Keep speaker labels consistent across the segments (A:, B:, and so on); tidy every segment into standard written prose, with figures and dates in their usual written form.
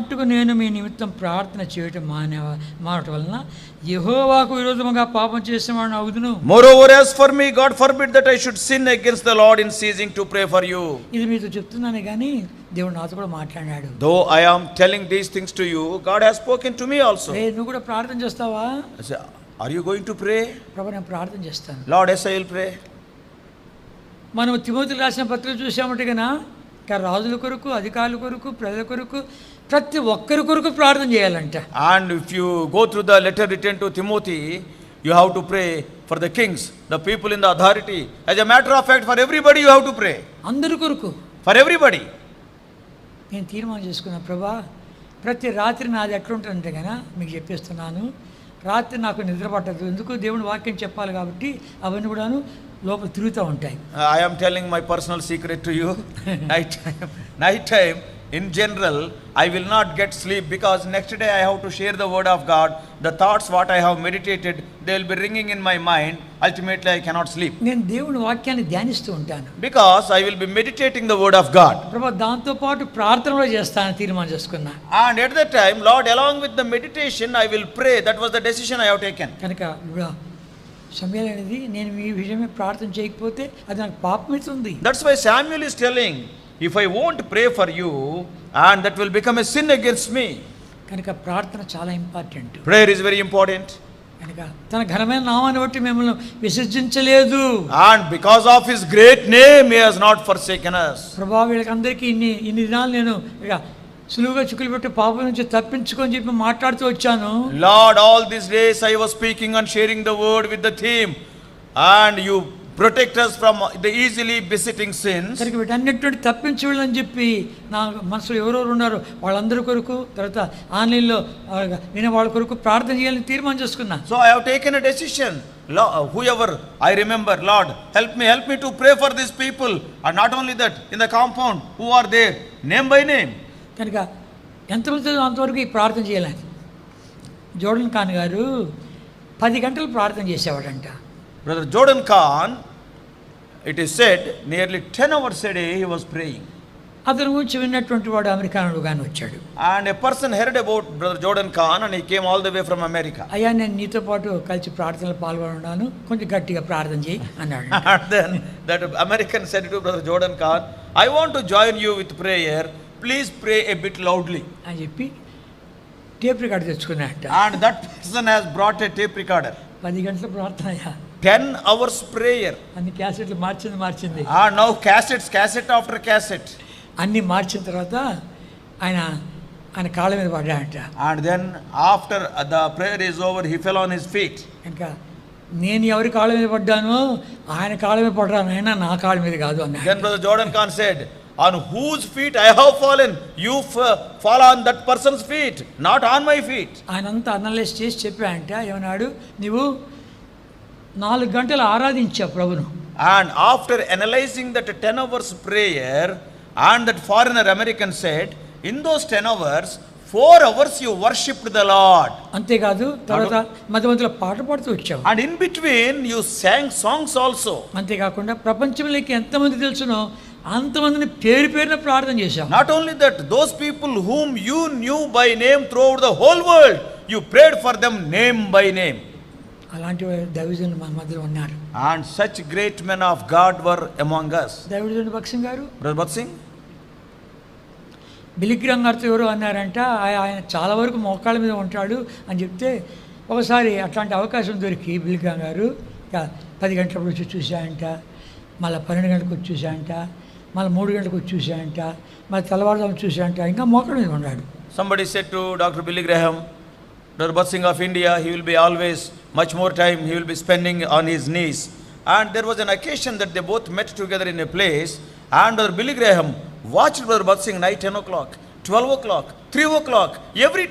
A: మట్టుకు నేను మీ నిమిత్తం ప్రార్థన చేయటం మానటం వలన యెహోవాకు విరోధముగా పాపం చేసేవాడిని అవుదును.
B: Moreover, as for me, God forbid that I should sin against the Lord in ceasing to pray for you.
A: ఇది మీతో చెప్తున్నానే కానీ దేవుడు నాతో కూడా మాట్లాడాడు.
B: Though I am telling these things to you, God has spoken to me also.
A: నువ్వు కూడా ప్రార్థన చేస్తావా?
B: I say, are you going to pray?
A: ప్రభు నేను ప్రార్థన చేస్తాను.
B: Lord, yes, I will pray.
A: మనం తిమోతికి రాసిన పత్రిక చూసామంటే కన్నా రాజుల కొరకు, అధికారుల కొరకు, ప్రజల కొరకు, ప్రతి ఒక్కరి కొరకు ప్రార్థన చేయాలంట.
B: And if you go through the letter written to Timothy, you have to pray for the kings, the people in the authority. As a matter of fact, for everybody you have to pray.
A: అందరి కొరకు.
B: For everybody.
A: నేను తీర్మానం చేసుకున్నా, ప్రభా ప్రతి రాత్రి నాది ఎట్లుంటుందంటే కన్నా మీకు చెప్పేస్తున్నాను, రాత్రి నాకు నిద్ర పట్టదు. ఎందుకు? దేవుని వాక్యం చెప్పాలి కాబట్టి అవన్నీ కూడాను లోపల తిరుగుతూ ఉంటాయి.
B: I am telling my personal secret to you. Night time in general I will not get sleep because next day I have to share the word of God. The thoughts what I have meditated, they will be ringing in my mind. Ultimately I cannot sleep.
A: నేను దేవుని వాక్యాన్ని ధ్యానిస్తూ ఉంటాను.
B: Because I will be meditating the word of God.
A: ప్రభు దాంతో పాటు ప్రార్థనలో చేస్తాను తీర్మానం చేసుకున్నా.
B: And at that time, Lord, along with the meditation I will pray. That was the decision I have taken.
A: కనుక సమయాలు అనేది నేను ఈ విషయమే ప్రార్థన చేయకపోతే అది నాకు పాపమవుతుంది.
B: That's why Samuel is telling, if I won't pray for you, and that will become a sin against me.
A: కనుక ప్రార్థన చాలా important.
B: Prayer is very important.
A: కనుక తన ఘనమైన నామాన్ని బట్టి మిమ్మల్ని విసర్జించలేదు.
B: And because of his great name he has not forsaken us.
A: ప్రభా వీళ్ళకి అందరికీ ఇన్ని దినాలు నేను ఇక సులువుగా చిక్కులు పెట్టి పాపం నుంచి తప్పించుకొని చెప్పి మాట్లాడుతూ వచ్చాను.
B: Lord, all these days I was speaking and sharing the word with the theme, and you protect us from the easily besetting sins.
A: కనుక వీటన్నిటి తప్పించవాళ్ళని చెప్పి నా మనసులో ఎవరెవరు ఉన్నారో వాళ్ళందరి కొరకు, తర్వాత ఆన్లైన్లో వినే వాళ్ళ కొరకు ప్రార్థన చేయాలని తీర్మానం చేసుకున్నా.
B: So I have taken a decision. Whoever I remember, Lord, help me to pray for these people, and not only that, in the compound who are there, name by name.
A: కనుక ఎంతమంది అంతవరకు ఈ ప్రార్థన చేయాలని. జోర్డన్ ఖాన్ గారు 10 గంటలు ప్రార్థన చేసేవాడంట.
B: Brother Jordan Khan, it is said, nearly 10 hours a day he was praying.
A: అతని గురించి విన్నటువంటి వాడు అమెరికానుడు కానీ వచ్చాడు.
B: And a person heard about Brother Jordan Khan and he came all the way from America.
A: అయ్యా నేను నీతో పాటు కలిసి ప్రార్థనలో పాల్గొన్నాను, కొంచెం గట్టిగా ప్రార్థన చేయి అన్నాడు.
B: And then that American said to Brother Jordan Khan, I want to join you with prayer. Please pray a bit loudly.
A: అని చెప్పి టేప్ రికార్డ్ తెచ్చుకున్నాట.
B: And that person has brought a tape recorder.
A: 10 గంటల ప్రార్థన,
B: 10 hours prayer.
A: అన్ని క్యాసెట్లు మార్చింది.
B: Now cassette after cassette.
A: అన్ని మార్చిన తర్వాత ఆయన కాళ్ళ మీద పడ్డాడట.
B: And then after the prayer is over, he fell on his feet.
A: ఇంకా నేను ఎవరి కాళ్ళ మీద పడ్డానో ఆయన కాళ్ళ మీద పడ్డాను, అయినా నా కాళ్ళ మీద కాదు అన్నాడు.
B: Then Brother Jordan Khan said, on whose feet I have fallen, you fall on that person's feet, not on my feet.
A: ఆయనంతా అనలైజ్ చేసి చెప్పాడంట. ఏమన్నాడు? నీవు 4 గంటలు ఆరాధించావు ప్రభును.
B: And after analyzing that 10 hours prayer, and that foreigner American said, in those 10 hours 4 hours you worshipped the Lord.
A: అంతేకాదు తర్వాత మధ్య పాట పాడుతూ వచ్చావు.
B: And in between you sang songs also.
A: అంతేకాకుండా ప్రపంచంలోకి ఎంతమంది తెలుసునో అంతమందిని పేరున ప్రార్థన చేశావు.
B: Not only that, those people whom you knew by name throughout the whole world, you prayed for them name by name.
A: అలాంటి దైవజనులు మన మధ్యలో ఉన్నారు.
B: And such great men of God were among us.
A: దైవజనుడు భక్సింగ్ గారు,
B: Brother Bhaksing,
A: బిలిగ్రామ్ గారితో ఎవరో అన్నారంట, ఆయన చాలా వరకు మోకాళ్ళ మీద ఉంటాడు అని చెప్తే ఒకసారి అట్లాంటి అవకాశం దొరికి బిలిగ్రామ్ గారు 10 గంటలప్పుడు వచ్చి చూశాయంట, మళ్ళీ 12 గంటలకు వచ్చి చూశాయంట, మళ్ళీ 3 గంటలకు వచ్చి చూశాయంట, మళ్ళీ తెల్లవారుజాము చూశాయంట, ఇంకా మోకాళ్ళ మీద ఉన్నాడు.
B: somebody said to Dr. Billy Graham, Brother Bhaksing of India, he will be always much more time he will be spending on his knees. And there was an occasion that they both met together in a place, and Brother Billy Graham watched Brother Bhaksing night 10 o'clock, 12 o'clock, 3 o'clock, every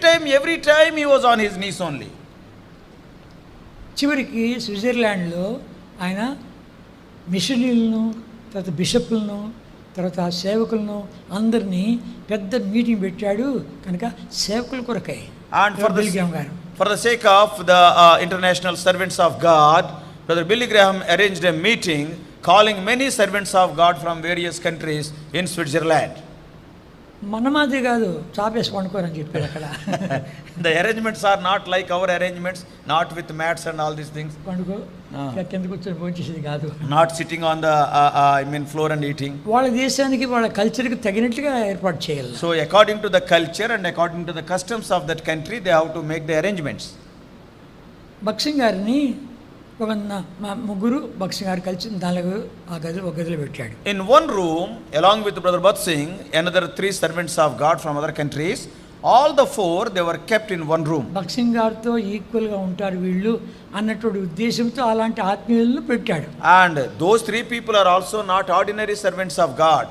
B: time he was on his knees only.
A: చివరికి స్విట్జర్లాండ్లో ఆయన మిషనరీలను, తర్వాత బిషప్లను, తర్వాత సేవకులను అందరినీ పెద్ద meeting పెట్టాడు. కనుక సేవకుల కొరకై
B: And for the sake of the international servants of God, Brother Billy Graham arranged a meeting calling many servants of God from various countries in Switzerland.
A: మన మాది కాదు, చాపేసి పండుకోరని చెప్పారు అక్కడ.
B: The arrangements are not like our arrangements, not with mats and all these things.
A: పండుకో కింద కూర్చొని భోంచేసేది కాదు.
B: Not sitting on the floor and eating.
A: వాళ్ళ దేశానికి వాళ్ళ కల్చర్కి తగినట్లుగా ఏర్పాటు చేయాలి.
B: So according to the culture and according to the customs of that country, they have to make the arrangements.
A: భక్సింగ్ గారిని ఒక ముగ్గురు భక్సింగ్ గారు కలిసి ఒక గదిలో పెట్టాడు.
B: In one room, along with Brother Bhat Singh, another 3 servants of God from other countries, all the 4 they were kept in one room.
A: భక్సింగ్ గారితో ఈక్వల్గా ఉంటారు వీళ్ళు అన్నటువంటి ఉద్దేశంతో అలాంటి ఆత్మీయులను పెట్టాడు.
B: And those 3 people are also not ordinary servants of God.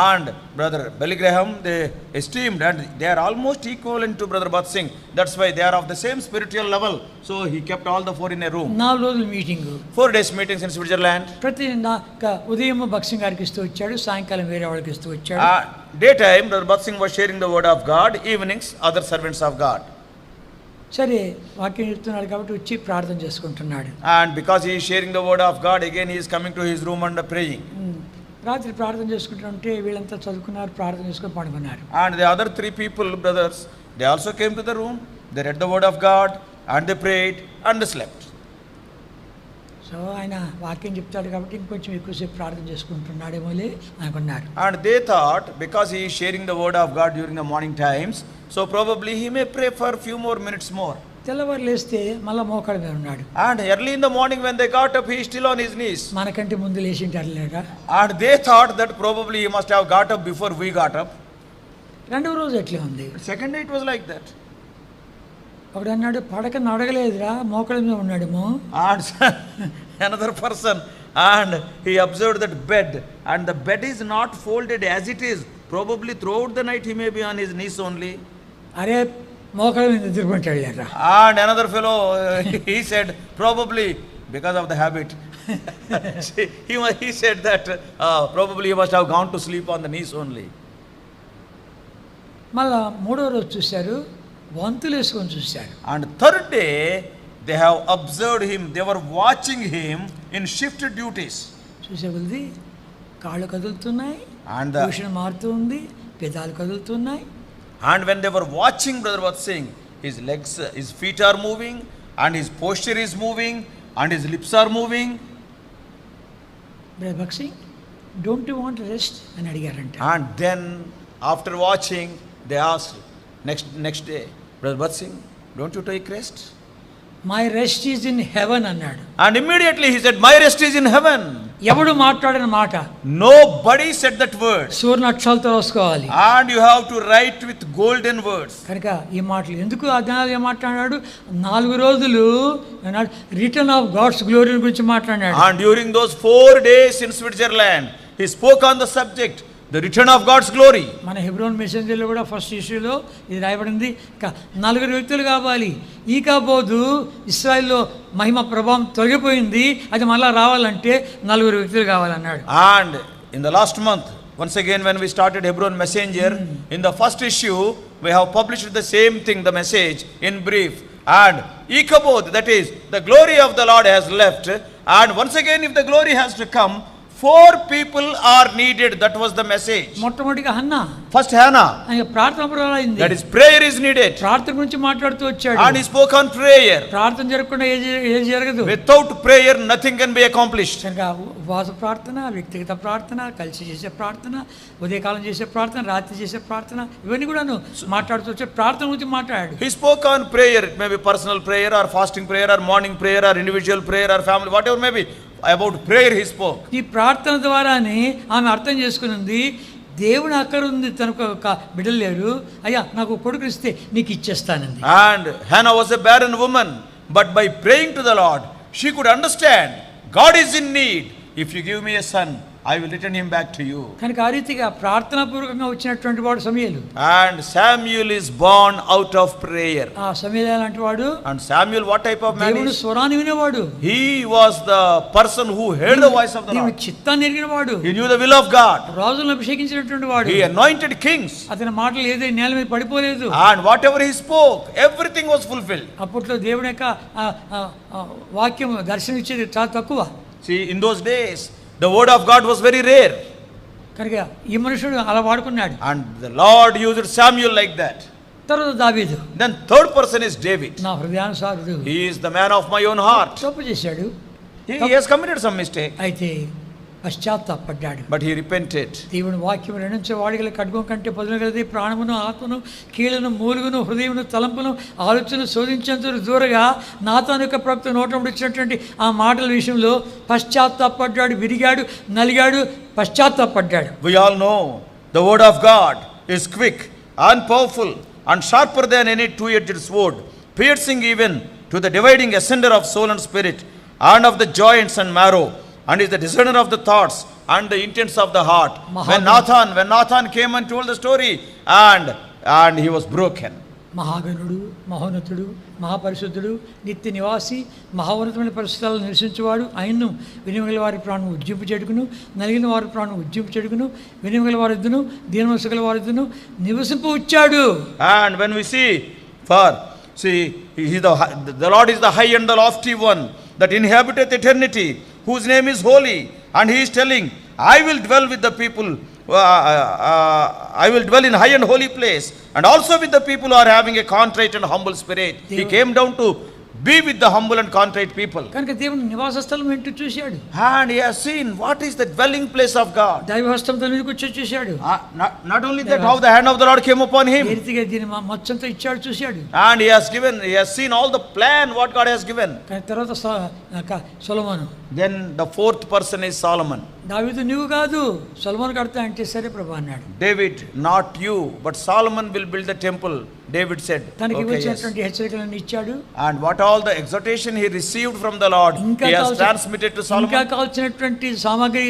B: And Brother Billy Graham, they esteemed and they are almost equivalent to Brother Bhat Singh. That's why they are of the same spiritual level. So he kept all the 4 in a room.
A: 4 రోజుల meeting,
B: 4 days meetings in Switzerland.
A: ప్రతి ఉదయం భక్సింగ్ గారికి ఇస్తూ వచ్చాడు, సాయంకాలం వేరే వాళ్ళకి ఇస్తూ వచ్చాడు.
B: Daytime Brother Bhat Singh was sharing the word of God, evenings other servants of God.
A: సరే వాక్యం చెప్తున్నాడు కాబట్టి వచ్చి ప్రార్థన చేసుకుంటున్నాడు.
B: And because he is sharing the word of God, again he is coming to his room and praying.
A: రాత్రి ప్రార్థన చేసుకుంటుంటే వీళ్ళంతా చదువుకున్నారు, ప్రార్థన చేసుకుని పడుకున్నారు.
B: And the other 3 people, brothers, they also came to the room, they read the word of God and they prayed and they slept.
A: So ఆయన వాక్యం చెప్తాడు కాబట్టి ఇంకొంచెం ఎక్కువసేపు ప్రార్థన చేసుకుంటున్నాడేమోలే అనుకున్నారు.
B: And they thought because he is sharing the word of God during the morning times, so probably he may pray for a few more minutes more.
A: తెల్లవారు లేస్తే మళ్ళీ మోకాళ్ళ మీద ఉన్నాడు.
B: And early in the morning when they got up, he is still on his knees.
A: మనకంటే ముందు లేచింటారు లేక.
B: And they thought that probably he must have got up before we got up.
A: రెండవ రోజు ఎట్లా ఉంది.
B: Second day it was like that.
A: ఒకడు అన్నాడు పడక నడగలేదురా, మోకాళ్ళ మీద ఉన్నాడేమో.
B: And another person, and he observed that bed, and the bed is not folded as it is. Probably throughout the night he may be on his knees only.
A: అరే మోకాళ్ళ మీద నిద్రపోంటాడు లేరా.
B: And another fellow, he said probably because of the habit. he said that probably he must have gone to sleep on the knees only.
A: మళ్ళా మూడో రోజు చూశారు, వంతులు వేసుకొని చూశారు.
B: And third day they have observed him, they were watching him in shifted duties.
A: చూసే కొద్ది కాళ్ళు కదులుతున్నాయి,
B: And
A: భూషణ మారుతూ ఉంది, పెదాలు కదులుతున్నాయి.
B: And when they were watching Brother Bhat Singh, his legs, his feet are moving, and his posture is moving, and his lips are moving.
A: Brother భక్సింగ్, don't you want rest అని అడిగారంట.
B: And then after watching, they asked next day, Brother Bhat Singh, don't you take rest?
A: My rest is in heaven అన్నాడు.
B: And immediately he said, my rest is in heaven.
A: ఎవడు మాట్లాడిన మాట,
B: nobody said that word.
A: సువర్ణ అక్షరాలతో రాసుకోవాలి.
B: And you have to write with golden words.
A: కనుక ఈ మాటలు ఎందుకు అజ్ఞానాలు ఏం మాట్లాడాడు, 4 రోజులు రిటర్న్ ఆఫ్ గాడ్స్ గ్లోరీ గురించి మాట్లాడాడు.
B: And during those 4 days in Switzerland, he spoke on the subject, the return of God's glory.
A: మన హెబ్రోన్ మెసెంజర్లో కూడా ఫస్ట్ ఇష్యూలో ఇది రాయబడింది, 4 వ్యక్తులు కావాలి. ఈ కాబోదు ఇశ్రాయేల్లో మహిమ ప్రభావం తొలగిపోయింది, అది మళ్ళా రావాలంటే 4 వ్యక్తులు కావాలన్నాడు.
B: And in the last month, once again when we started Hebron Messenger, in the first issue we have published the same thing, the message in brief. And Ikabod, that is the glory of the Lord has left, and once again if the glory has to come, 4 people are needed. That was the message.
A: మొట్టమొదటిగా Hannah,
B: first Hannah,
A: ఆయన ప్రార్థన పరాలైంది.
B: that is prayer is needed.
A: ప్రార్థన గురించి మాట్లాడుతూ వచ్చాడు.
B: And he spoke on prayer.
A: ప్రార్థన జరగకుండా ఏది జరగదు.
B: Without prayer nothing can be accomplished.
A: కనుక ఉపవాస ప్రార్థన, వ్యక్తిగత ప్రార్థన, కలిసి చేసే ప్రార్థన, ఉదయకాలం చేసే ప్రార్థన, రాత్రి చేసే ప్రార్థన, ఇవన్నీ కూడాను మాట్లాడుతూ వచ్చే ప్రార్థన గురించి మాట్లాడాడు.
B: He spoke on prayer. It may be personal prayer or fasting prayer or morning prayer or individual prayer or family, whatever may be. About prayer he spoke.
A: ఈ ప్రార్థన ద్వారానే ఆమె అర్థం చేసుకున్నది, దేవుని అక్కడ ఉంది, తనకు ఒక బిడ్డలు లేరు, అయ్యా నాకు కొడుకు ఇస్తే నీకు ఇచ్చేస్తానంది.
B: And Hannah was a barren woman, but by praying to the Lord she could understand God is in need. If you give me a son, I will return him back to you.
A: కనుక ఆ రీతిగా ప్రార్థనాపూర్వకంగా వచ్చినటువంటి వాడు సమూయేలు.
B: And Samuel is born out of prayer.
A: ఆ సమూయేలు అలాంటి వాడు.
B: And Samuel what type of man
A: దేవుని
B: is?
A: స్వరాన్ని వినేవాడు.
B: He was the person who heard the voice of the Lord.
A: దేవుని చిత్తాన్ని ఎరిగినవాడు.
B: He knew the will of God.
A: రాజులను అభిషేకించినటువంటి వాడు.
B: He anointed kings.
A: అతని మాటలు ఏదైనా నేల మీద పడిపోలేదు.
B: And whatever he spoke, everything was fulfilled.
A: అప్పట్లో దేవుని యొక్క వాక్యం దర్శనం ఇచ్చేది చాలా తక్కువ.
B: See, in those days the word of God was very rare.
A: కనుక ఈ మనుషుడు అలా వాడుకున్నాడు.
B: And the Lord used Samuel like that.
A: తర్వాత దావీదు,
B: Then third person is David.
A: నా హృదయానుసారుడు,
B: He is the man of my own heart.
A: తప్పు చేశాడు,
B: He has committed some mistake,
A: అయితే పశ్చాత్తాపడ్డాడు.
B: but he repented.
A: దేవుని వాక్యం రెండించే వాడిగల ఖడ్గం కంటే పదునగలది, ప్రాణమును ఆత్మను కీళ్ళను మూలుగును హృదయమును తలంపును ఆలోచన శోధించేంత దూరగా నాతాను యొక్క ప్రవక్త నోట వచ్చినటువంటి ఆ మాటల విషయంలో పశ్చాత్తాపడ్డాడు, విరిగాడు, నలిగాడు, పశ్చాత్తాపడ్డాడు.
B: We all know the word of God is quick and powerful and sharper than any two-edged sword, piercing even to the dividing asunder of soul and spirit, and of the joints and marrow, and is the discerner of the thoughts and the intents of the heart. When Nathan came and told the story, and he was broken.
A: మహాగణుడు, మహోన్నతుడు, మహాపరిశుద్ధుడు, నిత్య నివాసి, మహాఉన్నతమైన పరిస్థితుల్లో నివసించేవాడు ఆయన్ను వినిమగల వారి ప్రాణం ఉజ్జింపు చెడుకును, నలిగిన వారి ప్రాణం ఉజ్జింపు చెడుకును, వినిమగల వారిద్దును, దీనమనస్సుగల వారిద్దును నివసింపు వచ్చాడు.
B: And when we see, the Lord is the high and the lofty one that inhabiteth eternity, whose name is holy, and he is telling, I will dwell with the people, I will dwell in high and holy place, and also with the people who are having a contrite and humble spirit. He came down to be with the humble and contrite people.
A: కనుక దేవుని నివాస స్థలం ఏంటో చూశాడు.
B: And he has seen what is the dwelling place of God.
A: దైవహస్తం తన మీదకి వచ్చి చూశాడు.
B: Not only that, how the hand of the Lord came upon him.
A: ఏ రీతిగా దీని మచ్చంతా ఇచ్చాడు చూశాడు.
B: And he has seen all the plan what God has given.
A: కానీ తర్వాత సొలొమోను.
B: Then the fourth person is Solomon.
A: దావీదు నువ్వు కాదు, సొలొమోను కడతా అంటే సరే ప్రభు అన్నాడు.
B: David, not you, but Solomon will build the temple, David said.
A: తనకి
B: Okay, yes.
A: వచ్చినటువంటి హెచ్చరికలను ఇచ్చాడు.
B: And what all the exhortation he received from the Lord, he has transmitted to
A: ఇంకా
B: Solomon.
A: కావాల్సినటువంటి సామాగ్రి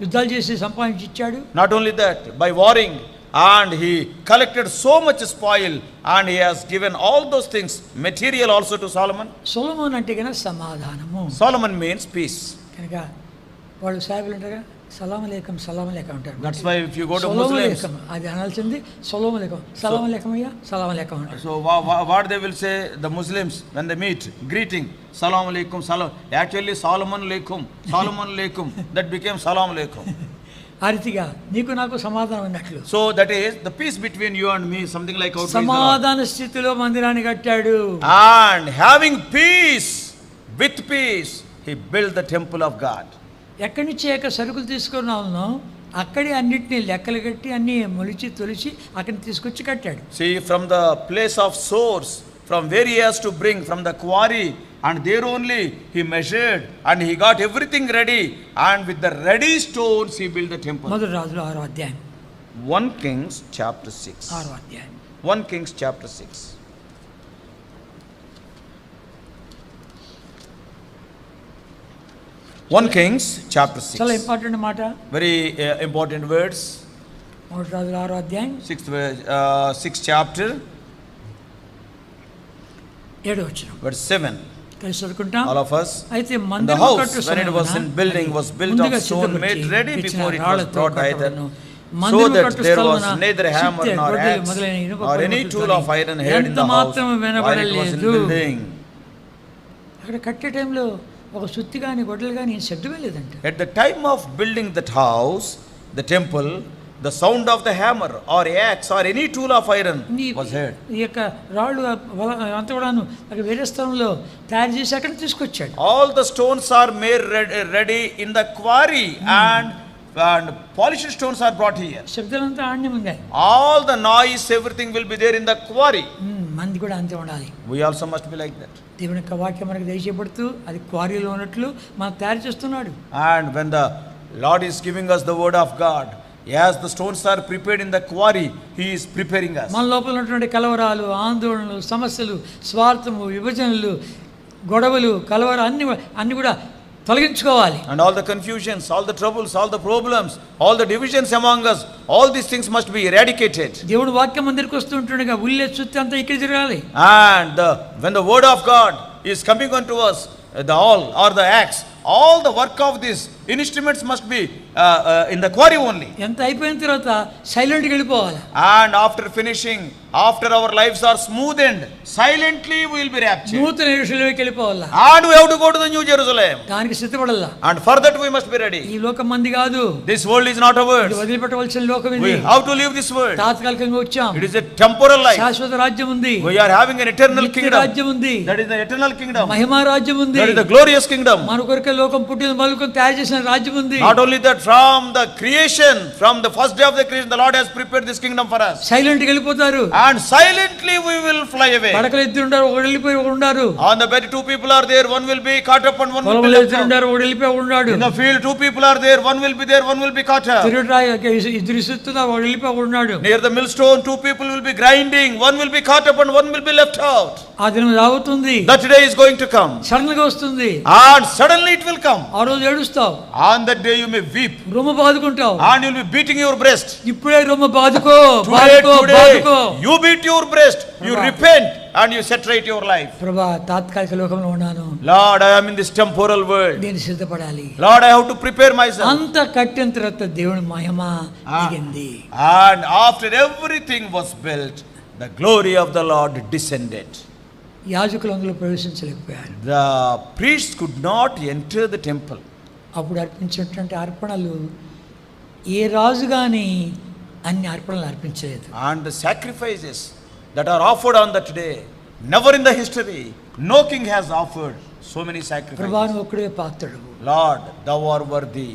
A: యుద్ధాలు చేసి సంపాదించి ఇచ్చాడు.
B: Not only that, by warring, and he collected so much spoil, and he has given all those things, material also to Solomon.
A: సొలొమోను అంటే కనుక సమాధానము.
B: Solomon means peace.
A: కనుక వాళ్ళు సాయిబులు ఉంటారుగా, సలామలేకం సలామలేకం అంటారు.
B: That's why if you go to Muslims,
A: అది అనాల్సింది సొలొమోలేకం, సలామలేకం అయ్యా, సలామలేకం అంటారు.
B: so what they will say, the Muslims when they meet, greeting, salam alaikum, salam. Actually Solomon alaikum, that became salam alaikum.
A: ఆ రీతిగా నీకు నాకు సమాధానం అన్నట్లు.
B: So that is the peace between you and me, something like our
A: సమాధాన స్థితిలో మందిరాన్ని కట్టాడు.
B: And having peace, with peace, he built the temple of God.
A: ఎక్కడి నుంచి సరుకులు తీసుకున్నావునో అక్కడే అన్నిటినీ లెక్కలు కట్టి అన్ని మొలిచి తొలిచి అక్కడిని తీసుకొచ్చి కట్టాడు.
B: See, from the place of source, from where he has to bring, from the quarry, and there only he measured, and he got everything ready, and with the ready stones he built the temple.
A: మొదటి రాజులు 6వ అధ్యాయం.
B: 1 Kings chapter 6.
A: 6వ అధ్యాయం.
B: 1 Kings chapter 6. 1 Kings chapter 6.
A: చాలా important మాట.
B: Very important words.
A: మొదటి రాజులు 6వ అధ్యాయం
B: 6th chapter,
A: 7వ వచనం.
B: verse 7.
A: కలిసి చదువుకుంటాం.
B: All of us.
A: అయితే
B: The
A: మందిరం
B: house,
A: కట్టు
B: when it was in building, was built of stone made ready before it was brought hither, so that there was neither hammer nor axe or any tool of iron heard in the house while it was in building.
A: అక్కడ కట్టే టైంలో ఒక సుత్తి కానీ గొడ్డలు కానీ శబ్దమే లేదంట.
B: At the time of building that house, the temple, the sound of the hammer or axe or any tool of iron was heard.
A: ఈ యొక్క రాళ్ళు అంతా కూడాను అక్కడ వేరే స్థలంలో తయారు చేసి అక్కడ తీసుకొచ్చాడు.
B: All the stones are made ready in the quarry, and polished stones are brought here.
A: శబ్దాలంతా ఆణ్యం ఉంది.
B: All the noise, everything will be there in the quarry.
A: మంది కూడా అంతే ఉండాలి.
B: We also must be like that.
A: దేవుని యొక్క వాక్యం మనకు దయచేయబడుతూ అది క్వారీలో ఉన్నట్లు మనం తయారు చేస్తున్నాడు.
B: And when the Lord is giving us the word of God, as the stones are prepared in the quarry, he is preparing us.
A: మన లోపల ఉన్నటువంటి కలవరాలు, ఆందోళనలు, సమస్యలు, స్వార్థము, విభజనలు, గొడవలు, కలవర అన్ని కూడా తొలగించుకోవాలి.
B: And all the confusions, all the troubles, all the problems, all the divisions among us, all these things must be eradicated.
A: దేవుడు వాక్యం మందిరికి వస్తూ ఉంటుండగా ఉల్లే చుత్తి అంతా ఇక్కడ తిరగాలి.
B: And when the word of God is coming unto us, the axe, all the work of this instruments must be in the quarry only.
A: ఎంత అయిపోయిన తర్వాత సైలెంట్గా వెళ్ళిపోవాలి.
B: And after finishing, after our lives are smoothened, silently we will be raptured.
A: నూతన యెరూషలేముకి వెళ్ళిపోవాలి.
B: And we have to go to the New Jerusalem.
A: దానికి సిద్ధపడాల.
B: And for that we must be ready.
A: ఈ లోకం మంది కాదు.
B: This world is not ours.
A: ఇది వదిలిపెట్టవలసిన లోకం ఇది.
B: We have to leave this world.
A: తాత్కాలికంగా వచ్చాం.
B: It is a temporal life.
A: శాశ్వత రాజ్యం ఉంది.
B: We are having an eternal kingdom.
A: రాజ్యం ఉంది.
B: That is the eternal kingdom.
A: మహిమా రాజ్యం ఉంది.
B: That is the glorious kingdom.
A: మన కొరకే లోకం పుట్టిన మొదలుకొని తయారు చేసిన రాజ్యం ఉంది.
B: Not only that, from the creation, from the first day of the creation, the Lord has prepared this kingdom for us.
A: సైలెంట్గా వెళ్ళిపోతారు.
B: And silently we will fly away.
A: పడకలు ఇద్దరు ఉంటారు, ఒకడు వెళ్ళిపోయి ఒకడు ఉంటారు.
B: On the bed, two people are there, one will be caught up and one will be
A: పొలంలో
B: left
A: ఇద్దరు
B: out.
A: ఉంటారు, ఒకడు వెళ్ళిపోయి ఒకడు ఉన్నాడు.
B: In the field, two people are there, one will be there, one will be caught up.
A: ఇద్దరు ఇస్తున్నారు, ఒకడు వెళ్ళిపోయి ఒకడు ఉన్నాడు.
B: Near the millstone, two people will be grinding, one will be caught up and one will be left out.
A: ఆ దినం రాబోతుంది.
B: That day is going to come.
A: Sudden గా వస్తుంది.
B: And suddenly it will come.
A: ఆ రోజు ఏడుస్తావు.
B: On that day you may weep.
A: రొమ్ము బాదుకుంటావు.
B: And you will be beating your breast.
A: ఇప్పుడే రొమ్ము బాదుకో.
B: Today, you beat your breast, you repent and you set right your life.
A: ప్రభా, తాత్కాలిక లోకంలో ఉన్నాను.
B: Lord, I am in this temporal world.
A: నేను సిద్ధపడాలి.
B: Lord, I have to prepare myself.
A: అంత కట్టిన తర్వాత దేవుని మహిమ దిగింది.
B: And after everything was built, the glory of the Lord descended.
A: యాజకులు అందులో ప్రవేశించలేకపోయారు.
B: The priests could not enter the temple.
A: అప్పుడు అర్పించేటువంటి అర్పణలు ఏ రాజు కానీ అన్ని అర్పణలు అర్పించలేదు.
B: And the sacrifices that are offered on that day, never in the history, no king has offered so many sacrifices.
A: ప్రభా, నువ్వు ఒక్కడే పాత్రుడు.
B: Lord, thou art worthy.